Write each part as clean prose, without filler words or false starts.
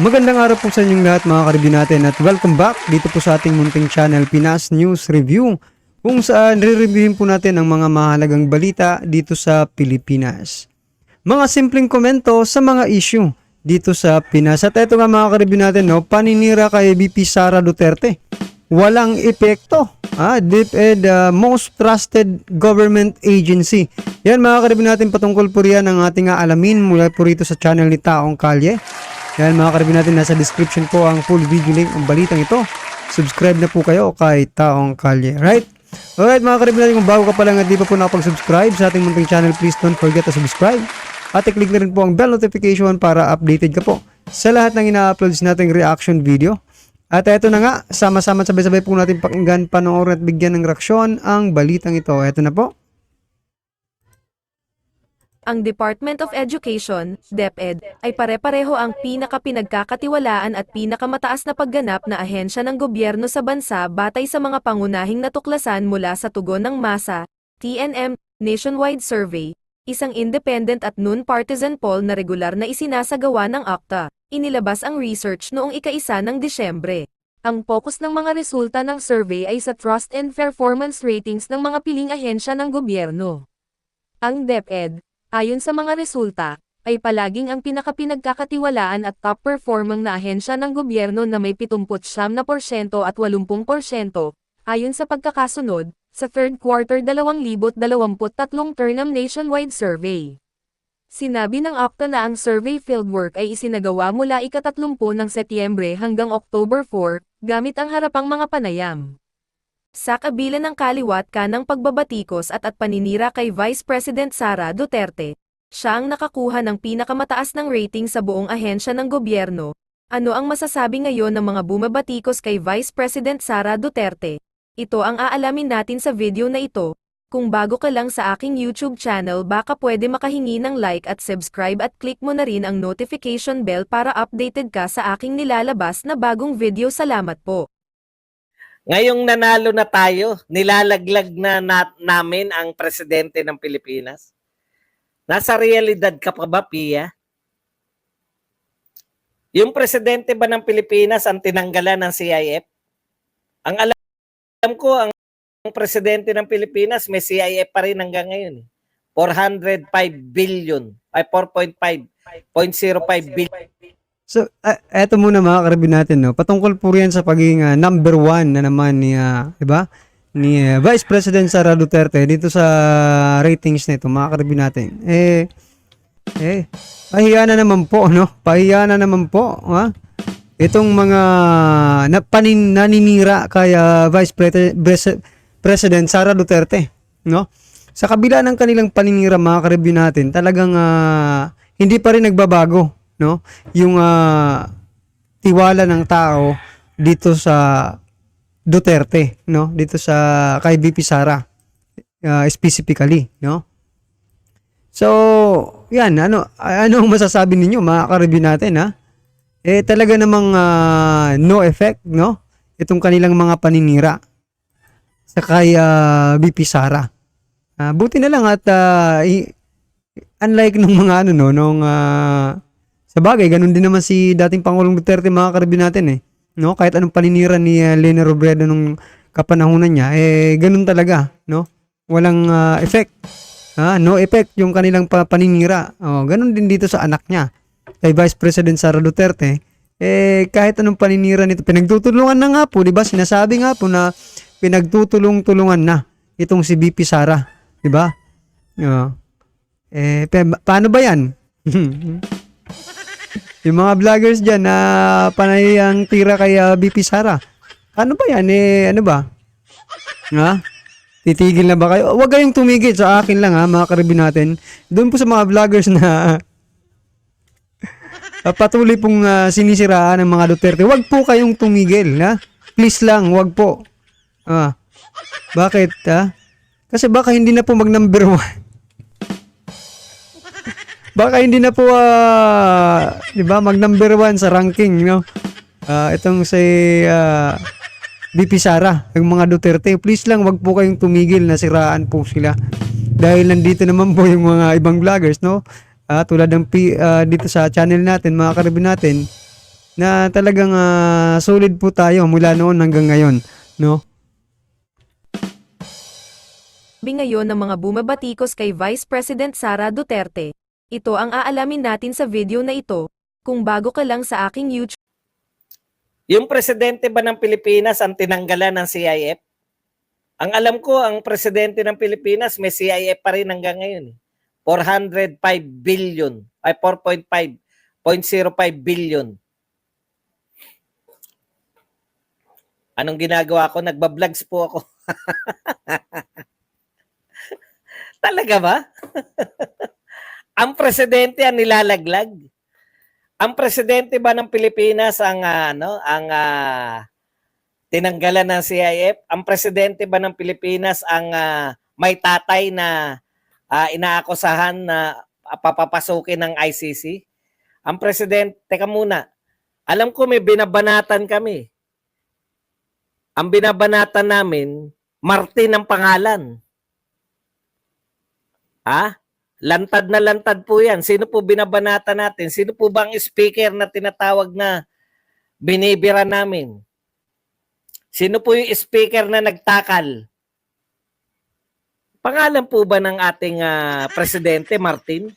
Magandang araw po sa inyong lahat mga karibyo natin at welcome back dito po sa ating munting channel Pinas News Review kung saan re-reviewin po natin ang mga mahalagang balita dito sa Pilipinas. Mga simpleng komento sa mga issue dito sa Pinas. At ito nga mga karibyo natin, paninira kay VP Sara Duterte. Walang epekto. DepEd, most trusted government agency. Yan mga karibyo natin, patungkol po riyan ang ating aalamin mula po rito sa channel ni Taong Kalye. Yan mga karibyo natin, nasa description po ang full video link ang balitang ito. Subscribe na po kayo kay Taong Kalye. Right? Alright mga karibyo natin, kung bago ka pa lang at di pa po nakapag-subscribe sa ating munting channel, please don't forget to subscribe. At i-click na rin po ang bell notification para updated ka po sa lahat ng ina-uploads nating reaction video. At eto na nga, sama-sama sabay-sabay po natin pakinggan, panoorin at bigyan ng reaksyon ang balitang ito. Eto na po. Ang Department of Education, DepEd, ay pare-pareho ang pinaka-pinagkakatiwalaan at pinakamataas na pagganap na ahensya ng gobyerno sa bansa batay sa mga pangunahing natuklasan mula sa Tugon ng Masa, TNM, Nationwide Survey, isang independent at non-partisan poll na regular na isinasagawa ng ACTA. Inilabas ang research noong ika-1 ng Disyembre. Ang focus ng mga resulta ng survey ay sa trust and performance ratings ng mga piling ahensya ng gobyerno. Ang DepEd, ayon sa mga resulta, ay palaging ang pinaka-pinagkakatiwalaan at top-performing na ahensya ng gobyerno na may 79% at 80%, ayon sa pagkakasunod, sa third quarter 2023 Turnham Nationwide Survey. Sinabi ng ACTA na ang survey fieldwork ay isinagawa mula ika-30 ng Setyembre hanggang October 4, gamit ang harapang mga panayam. Sa kabila ng kaliwat kanang pagbabatikos at paninira kay Vice President Sara Duterte, siya ang nakakuha ng pinakamataas ng rating sa buong ahensya ng gobyerno. Ano ang masasabi ngayon ng mga bumabatikos kay Vice President Sara Duterte? Ito ang aalamin natin sa video na ito. Kung bago ka lang sa aking YouTube channel, baka pwede makahingi ng like at subscribe at click mo na rin ang notification bell para updated ka sa aking nilalabas na bagong video. Salamat po. Ngayong nanalo na tayo, nilalaglag na namin ang presidente ng Pilipinas. Nasa realidad ka pa ba, Pia? Yung presidente ba ng Pilipinas ang tinanggalan ng CIF? Ang alam ko, ang presidente ng Pilipinas may CIF pa rin hanggang ngayon. 405 billion, ay 4.05 billion. So, eto muna mga karibyo natin, patungkol po riyan sa pagiging number 1 na naman ni, diba? Ni Vice President Sara Duterte dito sa ratings nito mga karibyo natin. Pahiya na naman po, Pahiya na naman po, ha? Itong mga naninira kay Vice President Sara Duterte, Sa kabila ng kanilang paninira mga karibyo natin, talagang hindi pa rin nagbabago, yung tiwala ng tao dito sa Duterte, dito sa kay VP Sara specifically, So, yan, ano ang masasabi ninyo mga karibyo natin, talaga namang no effect, itong kanilang mga paninira sa kay VP Sara. Buti na lang at unlike nung mga sa bagay, ganun din naman si dating Pangulong Duterte mga karibyo natin kahit anong paninira ni Lena Robredo nung kapanahunan niya, ganun talaga, walang effect. No effect yung kanilang paninira. Ganun din dito sa anak niya, kay Vice President Sara Duterte. Kahit anong paninira nito, pinagtutulungan na nga po, di ba? Sinasabi nga po na pinagtutulungan na itong si VP Sara, di ba? Paano ba yan? Yung mga vloggers dyan na panay ang tira kay VP Sara. Ano ba yan? Ano ba? Titigil na ba kayo? Huwag kayong tumigil sa akin lang mga karibyo natin. Doon po sa mga vloggers na patuloy pong sinisiraan ng mga Duterte. Huwag po kayong tumigil, Please lang, huwag po. Bakit, Kasi baka hindi na po mag number 1. Baka hindi na po, di ba, mag number 1 sa ranking, itong si VP Sara, yung mga Duterte. Please lang, wag po kayong tumigil na siraan po sila. Dahil nandito naman po yung mga ibang vloggers, tulad ng dito sa channel natin, mga karibin natin, na talagang solid po tayo mula noon hanggang ngayon, no? Ngayon ng mga bumabatikos kay Vice President Sara Duterte. Ito ang aalamin natin sa video na ito. Kung bago ka lang sa aking YouTube Yung presidente ba ng Pilipinas ang tinanggalan ng CIF? Ang alam ko, ang presidente ng Pilipinas may CIF pa rin hanggang ngayon. 405 billion, ay 4.5 billion. Anong ginagawa ko? Nagbablogs po ako. Talaga ba? Ang presidente ang nilalaglag. Ang presidente ba ng Pilipinas ang tinanggalan ng CIF? Ang presidente ba ng Pilipinas ang may tatay na inaakusahan na papapasukin ng ICC? Ang presidente, teka muna. Alam ko may binabanatan kami. Ang binabanatan namin, Martin ang pangalan. Ha? Lantad na lantad po yan. Sino po binabanatan natin? Sino po ba ang speaker na tinatawag na binibira namin? Sino po yung speaker na nagtakal? Pangalan po ba ng ating presidente, Martin?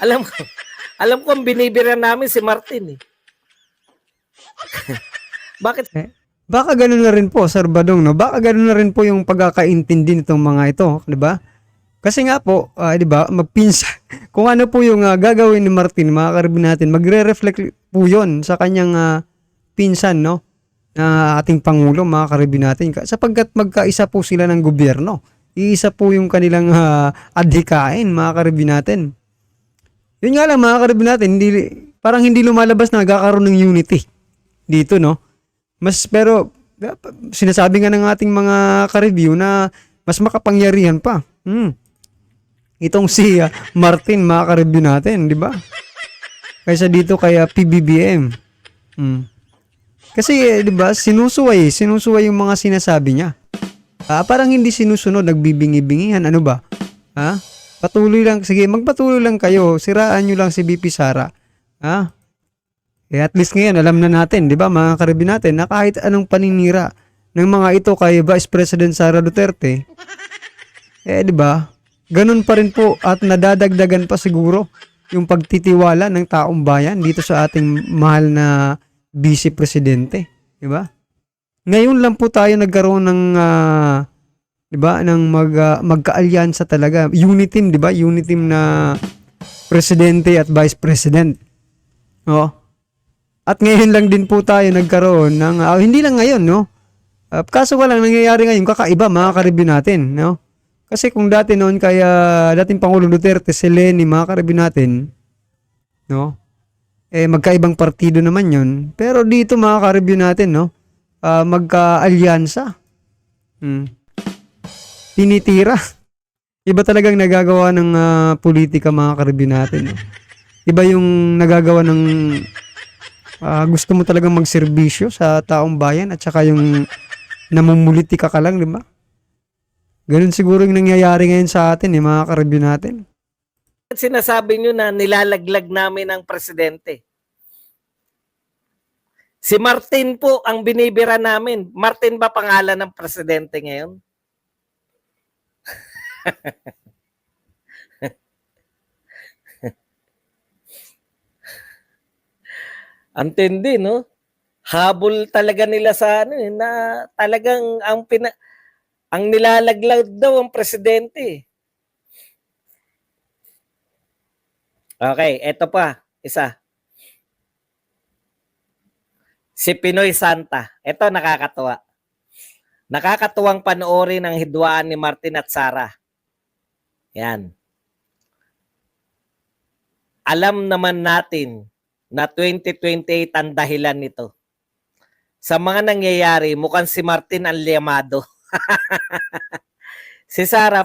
alam ko ang binibira namin si Martin. Eh. Bakit? Baka ganun na rin po, Sir Badong, no? Baka ganun na rin po yung pagkakaintindi nitong mga ito, di ba? Kasi nga po, di ba, magpinsa. Kung ano po yung gagawin ni Martin, mga karibin natin, magre-reflect po yun sa kanyang pinsan, no? Na ating Pangulo, mga karibin natin. Sapagkat magkaisa po sila ng gobyerno. Iisa po yung kanilang adhikain, mga karibin natin. Yun nga lang, mga karibin natin, parang hindi lumalabas na nagkakaroon ng unity dito, no? Pero sinasabi nga ng ating mga ka-review na mas makapangyarihan pa. Itong si Martin, mga ka-review natin, di ba? Kaysa dito kay PBBM. Kasi, di ba, sinusuway yung mga sinasabi niya. Parang hindi sinusunod, nagbibingi-bingihan, ano ba? Patuloy lang, sige, magpatuloy lang kayo, siraan nyo lang si BP Sara. At least ngayon, alam na natin, di ba, mga karibin natin, na kahit anong paninira ng mga ito kay Vice President Sara Duterte, di ba, ganun pa rin po at nadadagdagan pa siguro yung pagtitiwala ng taong bayan dito sa ating mahal na Vice Presidente, di ba? Ngayon lang po tayo nagkaroon ng, di ba, ng magkaalyansa talaga. Uniteam, di ba? Uniteam na Presidente at Vice President. At ngayon lang din po tayo nagkaroon ng, hindi lang ngayon, no? Kaso walang nangyayari ngayon, kakaiba, mga karibin natin, no? Kasi kung dati noon kaya dating Pangulong Duterte, si Lenny, mga karibin natin, no? Magkaibang partido naman yun. Pero dito, mga karibin natin, no? Magka-alyansa. Tinitira. Iba talagang nagagawa ng politika, mga karibin natin, no? Iba yung nagagawa ng gusto mo talagang magserbisyo sa taong bayan at saka yung namumulitika ka lang, di ba? Ganun siguro yung nangyayari ngayon sa atin, mga ka-review natin. Sinasabi nyo na nilalaglag namin ang presidente. Si Martin po ang binibira namin. Martin ba pangalan ng presidente ngayon? Antindi, no? Habol talaga nila sa na talagang ang nilalaglag daw ang presidente. Okay, eto pa, isa. Si Pinoy Santa. Ito nakakatuwa. Nakakatuwang panoorin ang hidwaan ni Martin at Sara. Yan. Alam naman natin na 2028 ang dahilan nito. Sa mga nangyayari, mukhang si Martin ang liyamado. Si Sara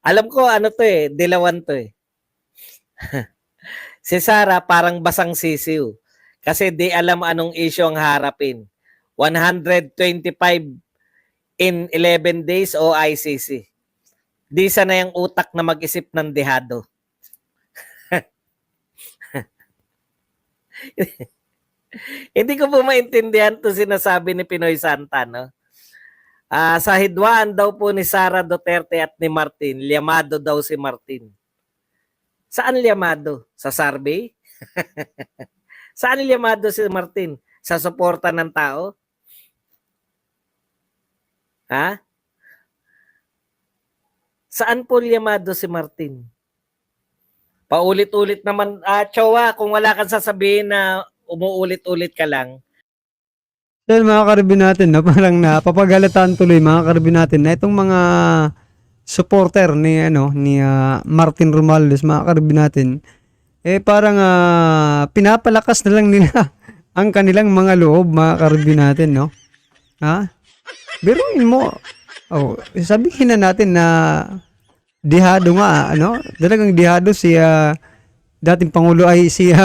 alam ko ano to dilawan to Si Sara parang basang sisiw. Kasi di alam anong issue ang harapin. 125 in 11 days o ICC. Di sana yung utak na mag-isip ng dehado. Hindi ko po maintindihan 'to sinasabi ni Pinoy Santa, no? Sa hidwaan daw po ni Sara Duterte at ni Martin, liyamado daw si Martin. Saan liyamado? Sa survey? Saan liyamado si Martin? Sa suporta ng tao? Ha? Saan po liyamado si Martin? Paulit-ulit naman, Chowa, kung wala kang sasabihin na umuulit-ulit ka lang, Yan mga karibin natin, no? Parang napapagalitan tuloy mga karibin natin na itong mga supporter ni Martin Romualdez, mga karibin natin, parang pinapalakas na lang nila ang kanilang mga loob, mga karibin natin, no? Ha? Biruin mo. Oh, sabihin na natin na dihado nga, ano? Talagang dihado si dating Pangulo ay si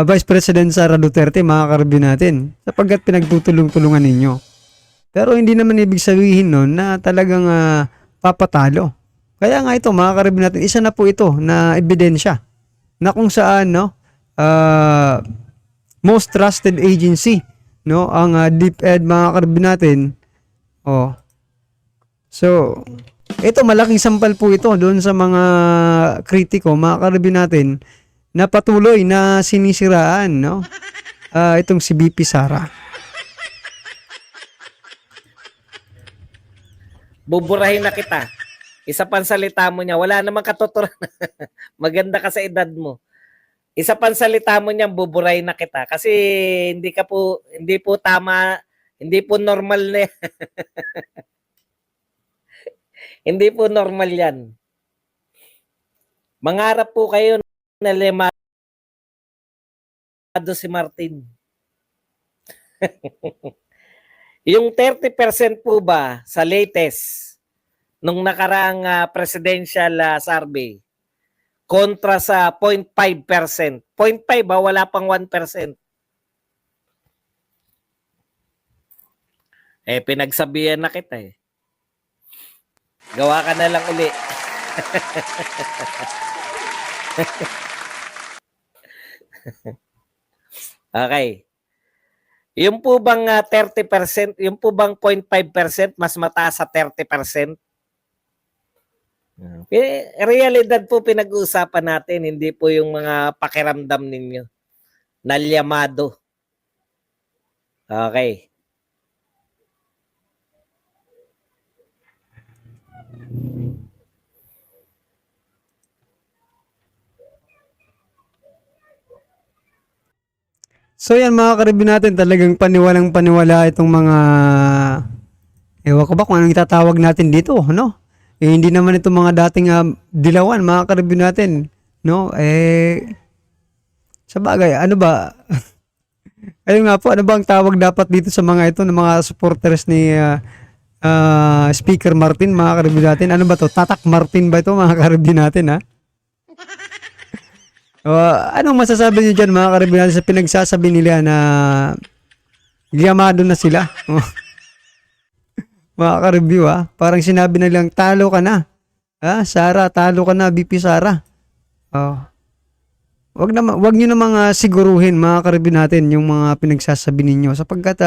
Vice President Sara Duterte, mga karibin natin, sapagkat pinagtutulong-tulungan ninyo. Pero hindi naman ibig sabihin nun na talagang papatalo. Kaya nga ito, mga karibin natin, isa na po ito na ebidensya na kung saan, no, most trusted agency, no, ang DepEd, mga karibin natin. Oh. So, ito malaking sampal po ito doon sa mga kritiko, mga karibin natin, na patuloy na sinisiraan, no? Itong si BP Sara. buburahin na kita. Isa pang salita mo niya, wala namang katuturan. Maganda ka sa edad mo. Isa pang salita mo niya, buburahin na kita. Kasi hindi po tama, hindi po normal na yan. Hindi po normal yan. Mangarap po kayo na lemado si Martin. Yung 30% po ba sa latest nung nakaraang presidential survey kontra sa 0.5%. 0.5 ba? Wala pang 1%. Pinagsabihan na kita eh. Gawa ka na lang uli. Okay. Yung po bang 30%, yung po bang 0.5% mas mataas sa 30%? Realidad po pinag-uusapan natin, hindi po yung mga pakiramdam ninyo. Nalyamado. Okay. So yan mga karibin natin, talagang paniwalang paniwala itong mga, ewan ko ba kung anong itatawag natin dito, no? Hindi naman itong mga dating dilawan, mga karibin natin, no? Sa bagay, ano ba? Ayun nga po, ano ba ang tawag dapat dito sa mga ito, ng mga supporters ni Speaker Martin, mga karibin natin? Ano ba to? Tatak Martin ba ito, mga karibin natin, ha? Anong masasabi niyo dyan, mga karibin natin, sa pinagsasabi nila na liyamado na sila? Mga ka-review, parang sinabi na lang, talo ka na. Sara, talo ka na, BP Sara. Wag niyo na mga siguruhin, mga ka-review natin, yung mga pinagsasabi ninyo, sapagkat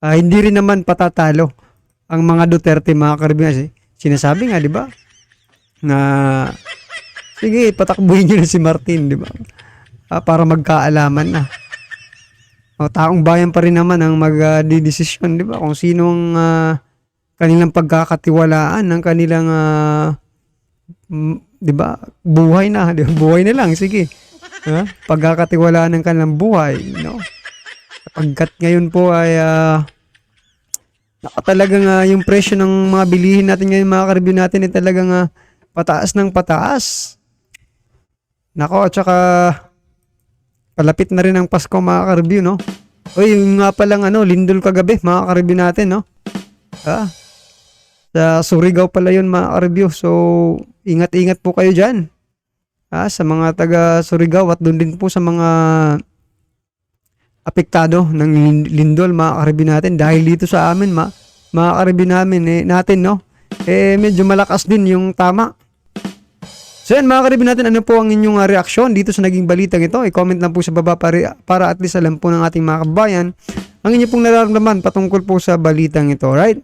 hindi rin naman patatalo ang mga Duterte, mga ka-review natin. Sinasabi nga, di ba? Na sige, patakbuhin niyo na si Martin, di ba? Para magkaalaman na. Taong bayan pa rin naman ang magdidesisyon, di ba? Kung sino ang kanilang pagkakatiwalaan, ng kanilang, di ba? Buhay na, di ba? Buhay na lang, sige. Pagkakatiwalaan ng kanilang buhay, no? Pagkat ngayon po ay talagang yung presyo ng mga bilihin natin ngayon, mga ka-review natin, ay talagang pataas ng pataas. Nako, at saka palapit na rin ang Pasko, mga ka-review, no? Uy, yung nga palang lindol kagabi, mga ka-review natin, no? Sa Surigao pala yun, mga ka-review. So, ingat-ingat po kayo dyan. Sa mga taga Surigao at doon din po sa mga apektado ng lindol, mga ka-review natin. Dahil dito sa amin, mga ka-review natin, no? Medyo malakas din yung tama. So yan mga karibin natin, ano po ang inyong reaksyon dito sa naging balitang ito? I-comment lang po sa baba para at least alam po ng ating mga kababayan ang inyong pong nararamdaman patungkol po sa balitang ito, right?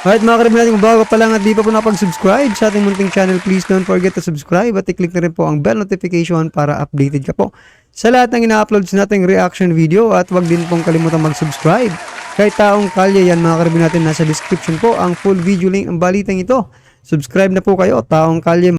Alright mga karibin natin, kung bago pa lang at di pa po nakapag-subscribe sa ating munting channel, please don't forget to subscribe at i-click na rin po ang bell notification para updated ka po sa lahat ng ina-upload sa nating reaction video, at wag din pong kalimutan mag-subscribe kay Taong Kalye. Yan mga karibin natin, nasa description po ang full video link ang balitang ito. Subscribe na po kayo, Taong Kalye.